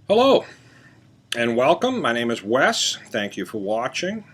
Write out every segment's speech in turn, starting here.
Hello and welcome. My name is Wes. Thank you for watching.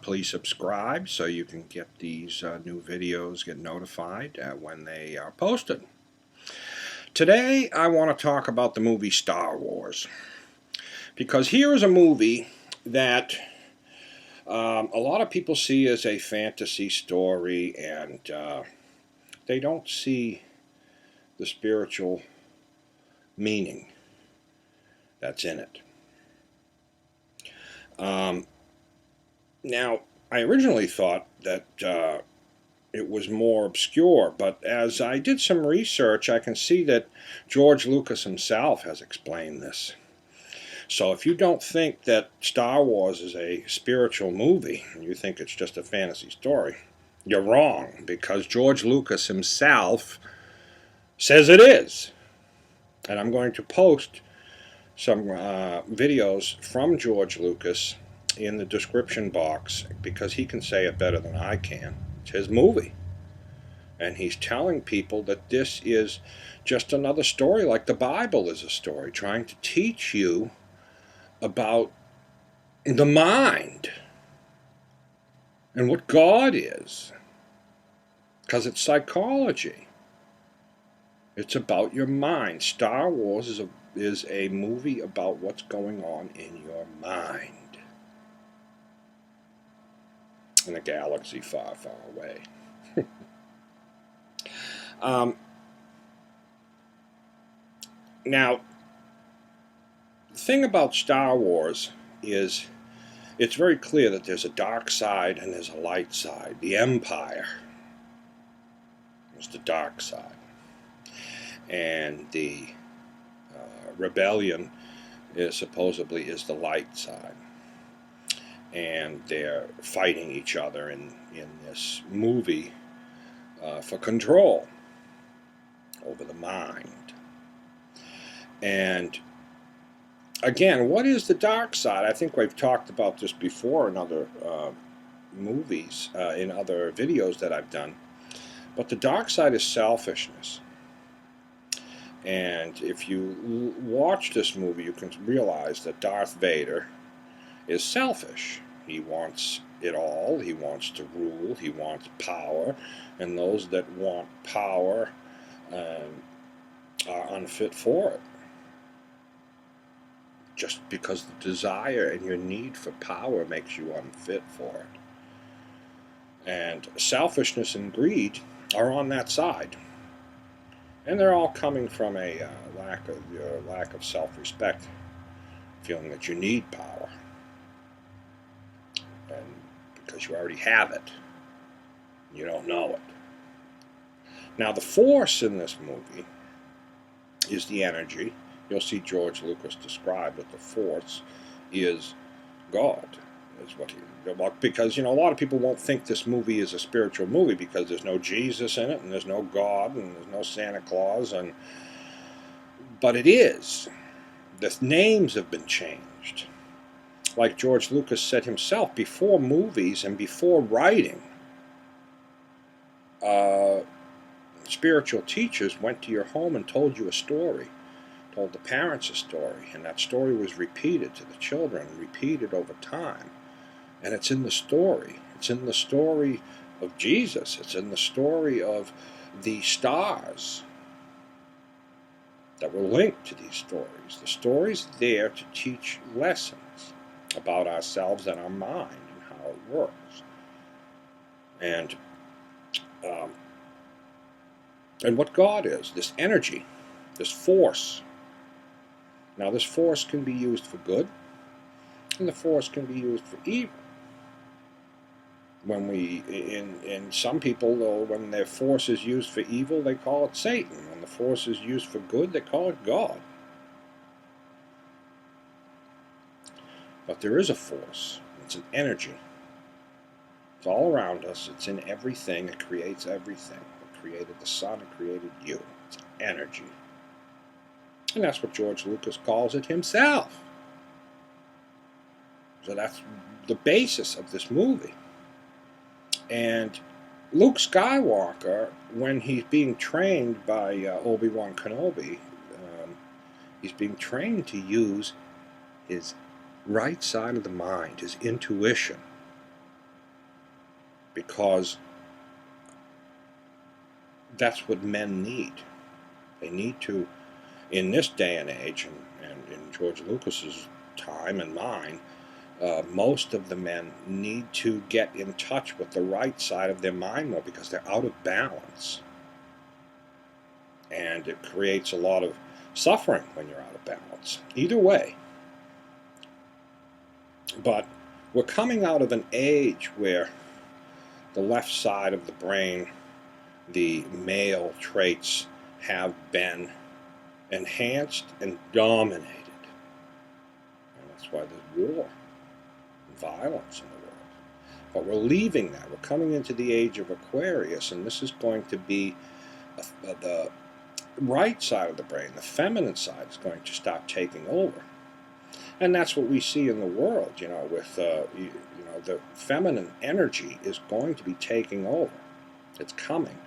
Please subscribe so you can get these new videos, get notified when they are posted. Today I want to talk about the movie Star Wars, because here is a movie that a lot of people see as a fantasy story, and they don't see the spiritual meaning that's in it. Now, I originally thought that it was more obscure, but as I did some research, I can see that George Lucas himself has explained this. So if you don't think that Star Wars is a spiritual movie, and you think it's just a fantasy story, you're wrong, because George Lucas himself says it is. And I'm going to post some videos from George Lucas in the description box, because he can say it better than I can. It's his movie. And he's telling people that this is just another story, like the Bible is a story, trying to teach you about the mind and what God is. Because it's psychology. It's about your mind. Star Wars is a movie about what's going on in your mind. In a galaxy far, far away. Now, the thing about Star Wars is it's very clear that there's a dark side and there's a light side. The Empire is the dark side, and the rebellion is supposedly the light side. And they're fighting each other in this movie for control over the mind. And again, what is the dark side? I think we've talked about this before in other movies, in other videos that I've done. But the dark side is selfishness. And if you watch this movie, you can realize that Darth Vader is selfish. He wants it all. He wants to rule. He wants power. And those that want power are unfit for it. Just because the desire and your need for power makes you unfit for it. And selfishness and greed are on that side. And they're all coming from a lack of self-respect, feeling that you need power. And because you already have it, you don't know it. Now, the Force in this movie is the energy. You'll see George Lucas describe that the Force is God. Is what because a lot of people won't think this movie is a spiritual movie because there's no Jesus in it, and there's no God, and there's no Santa Claus, but it is. The names have been changed. Like George Lucas said himself, before movies and before writing, spiritual teachers went to your home and told you a story, told the parents a story, and that story was repeated to the children, repeated over time. And it's in the story. It's in the story of Jesus. It's in the story of the stars that were linked to these stories. The story's there to teach lessons about ourselves and our mind and how it works. And what God is, this energy, this force. Now, this force can be used for good, and the force can be used for evil. When in some people, though, when their force is used for evil, they call it Satan. When the force is used for good, they call it God. But there is a force. It's an energy. It's all around us. It's in everything. It creates everything. It created the sun. It created you. It's energy. And that's what George Lucas calls it himself. So that's the basis of this movie. And Luke Skywalker, when he's being trained by Obi-Wan Kenobi, He's being trained to use his right side of the mind, his intuition, because that's what men need. They need to, in this day and age, and in George Lucas's time and mine, most of the men need to get in touch with the right side of their mind more because they're out of balance. And it creates a lot of suffering when you're out of balance. Either way. But we're coming out of an age where the left side of the brain, the male traits, have been enhanced and dominated. And that's why there's war and violence in the world. But we're leaving that. We're coming into the age of Aquarius, and this is going to be the right side of the brain, the feminine side, is going to start taking over. And that's what we see in the world, with the feminine energy is going to be taking over. It's coming.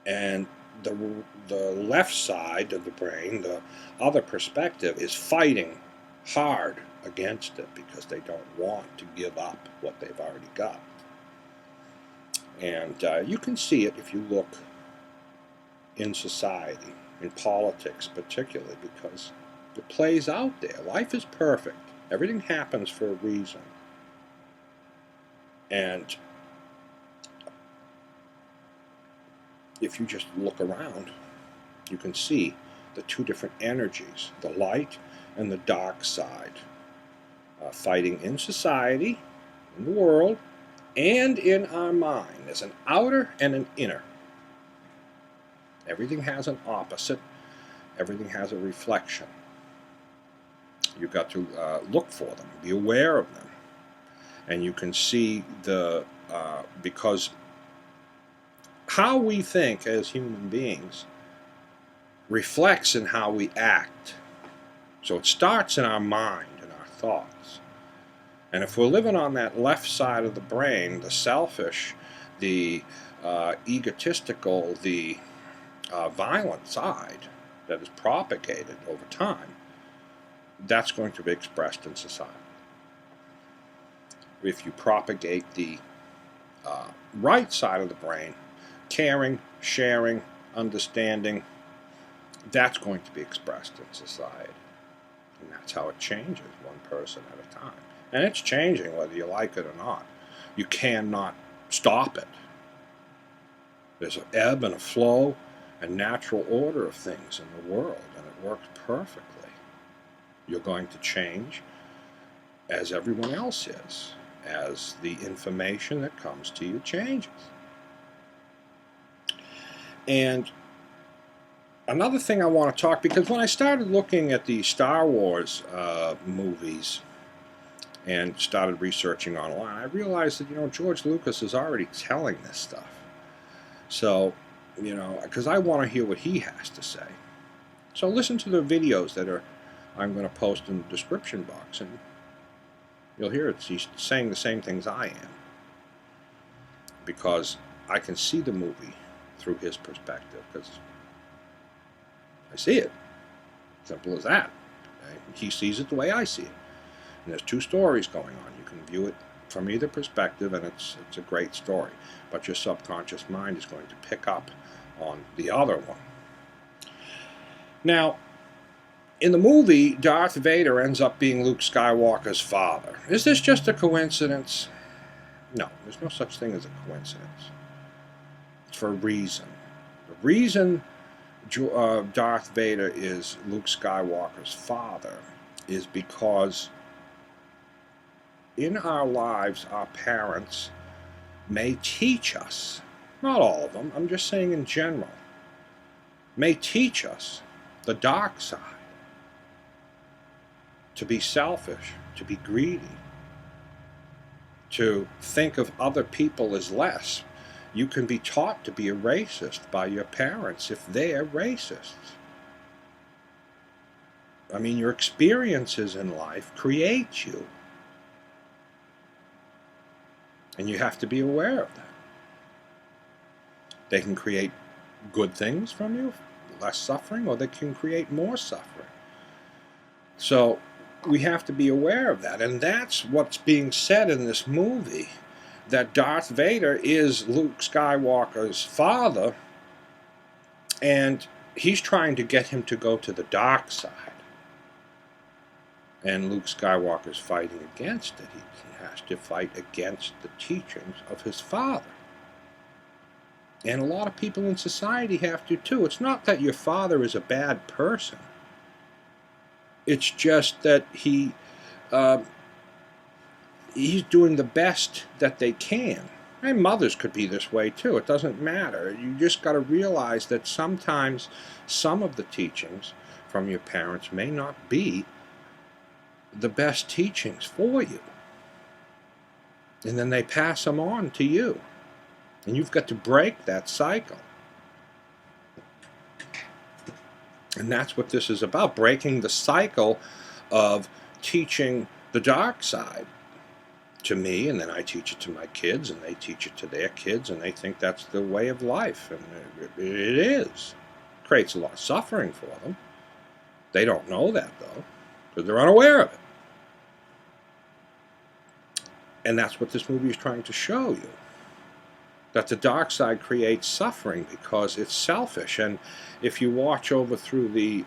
And the left side of the brain, the other perspective, is fighting hard against it because they don't want to give up what they've already got. And you can see it if you look in society, in politics particularly, because it plays out there. Life is perfect. Everything happens for a reason. And if you just look around, you can see the two different energies, the light and the dark side, fighting in society, in the world, and in our mind. There's an outer and an inner. Everything has an opposite. Everything has a reflection. You've got to look for them, be aware of them. And you can see because how we think as human beings reflects in how we act. So it starts in our mind and our thoughts. And if we're living on that left side of the brain, the selfish, the egotistical, the violent side that is propagated over time, that's going to be expressed in society. If you propagate the right side of the brain, caring, sharing, understanding, that's going to be expressed in society. And that's how it changes, one person at a time. And it's changing whether you like it or not. You cannot stop it. There's an ebb and a flow and natural order of things in the world, and it works perfectly. You're going to change as everyone else is, as the information that comes to you changes. And another thing I want to talk, because when I started looking at the Star Wars movies and started researching online, I realized that, George Lucas is already telling this stuff. So, because I want to hear what he has to say. So listen to the videos that I'm going to post in the description box, and you'll hear it. He's saying the same things I am, because I can see the movie through his perspective, because I see it. Simple as that. Okay? He sees it the way I see it. And there's two stories going on. You can view it from either perspective, and it's a great story. But your subconscious mind is going to pick up on the other one. Now, in the movie, Darth Vader ends up being Luke Skywalker's father. Is this just a coincidence? No, there's no such thing as a coincidence. It's for a reason. The reason Darth Vader is Luke Skywalker's father is because in our lives, our parents may teach us, not all of them, I'm just saying in general, may teach us the dark side. To be selfish, to be greedy, to think of other people as less. You can be taught to be a racist by your parents if they're racists. I mean, your experiences in life create you. And you have to be aware of that. They can create good things from you, less suffering, or they can create more suffering. So we have to be aware of that. And that's what's being said in this movie, that Darth Vader is Luke Skywalker's father, and he's trying to get him to go to the dark side. And Luke Skywalker's fighting against it. He has to fight against the teachings of his father. And a lot of people in society have to too. It's not that your father is a bad person. It's just that he's doing the best that they can. And mothers could be this way too. It doesn't matter. You just got to realize that sometimes some of the teachings from your parents may not be the best teachings for you. And then they pass them on to you. And you've got to break that cycle. And that's what this is about, breaking the cycle of teaching the dark side to me, and then I teach it to my kids, and they teach it to their kids, and they think that's the way of life. And it is. It creates a lot of suffering for them. They don't know that, though, because they're unaware of it. And that's what this movie is trying to show you. That the dark side creates suffering because it's selfish. And if you watch over through the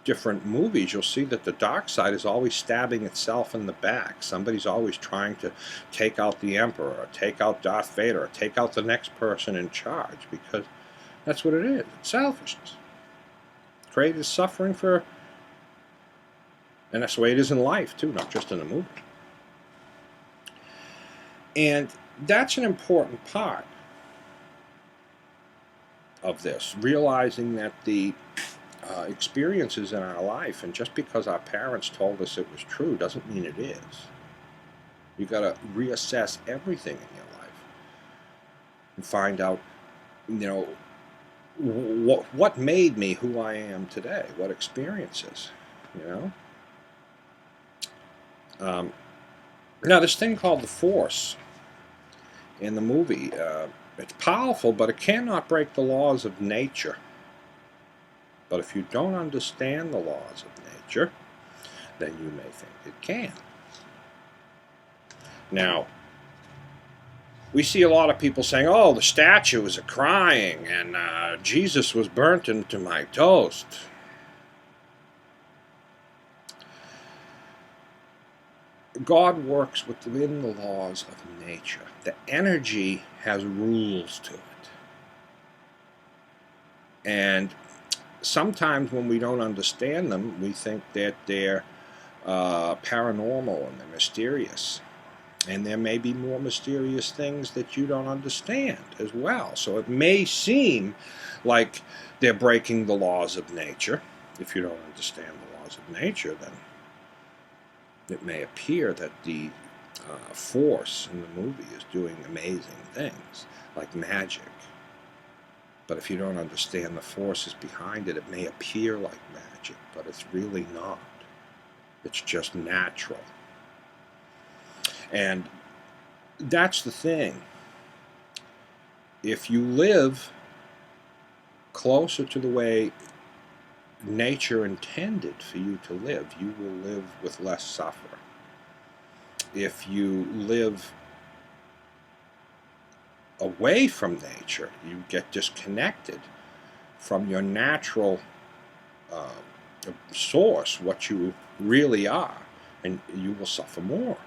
different movies, you'll see that the dark side is always stabbing itself in the back. Somebody's always trying to take out the Emperor, or take out Darth Vader, or take out the next person in charge, because that's what it is. It's selfishness. Created suffering for, and that's the way it is in life too, not just in the movie. And that's an important part of this, realizing that the experiences in our life, and just because our parents told us it was true doesn't mean it is. You've got to reassess everything in your life and find out, what made me who I am today, what experiences, Now, this thing called the Force in the movie, it's powerful, but it cannot break the laws of nature. But if you don't understand the laws of nature, then you may think it can. Now, we see a lot of people saying, oh, the statues are crying, and Jesus was burnt into my toast. God works within the laws of nature. The energy has rules to it. And sometimes when we don't understand them, we think that they're paranormal and they're mysterious. And there may be more mysterious things that you don't understand as well. So it may seem like they're breaking the laws of nature. If you don't understand the laws of nature, then it may appear that the force in the movie is doing amazing things, like magic. But if you don't understand the forces behind it, it may appear like magic, but it's really not. It's just natural. And that's the thing. If you live closer to the way nature intended for you to live, you will live with less suffering. If you live away from nature, you get disconnected from your natural source, what you really are, and you will suffer more.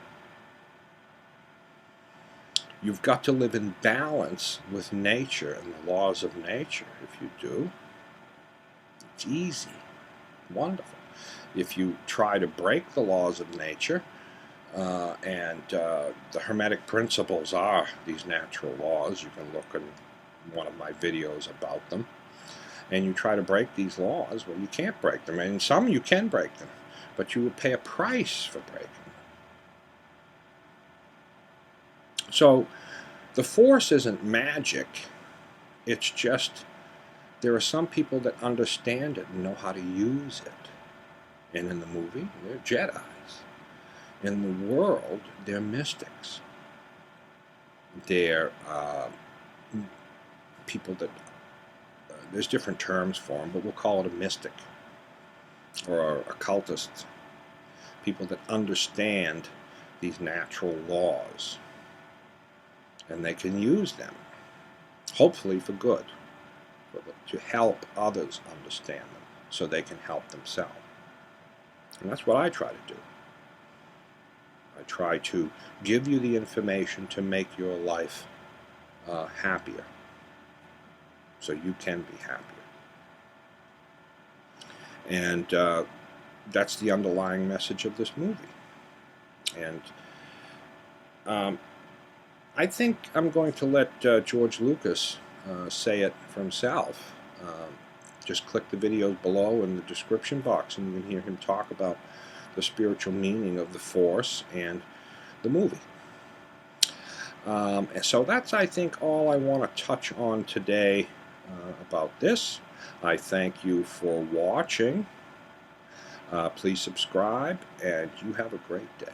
You've got to live in balance with nature and the laws of nature. If you do, it's easy, wonderful. If you try to break the laws of nature, and the Hermetic principles are these natural laws, you can look in one of my videos about them, and you try to break these laws, well, you can't break them. And some you can break them, but you will pay a price for breaking them. So the Force isn't magic. It's just there are some people that understand it and know how to use it. And in the movie, they're Jedis. In the world, they're mystics. They're people that, there's different terms for them, but we'll call it a mystic. or occultists, people that understand these natural laws, and they can use them, hopefully for good, to help others understand them so they can help themselves. And that's what I try to do. I try to give you the information to make your life happier, so you can be happier. And that's the underlying message of this movie. And I think I'm going to let George Lucas say it for himself. Just click the videos below in the description box and you can hear him talk about the spiritual meaning of the Force and the movie. And so that's, I think, all I want to touch on today about this. I thank you for watching. Please subscribe, and you have a great day.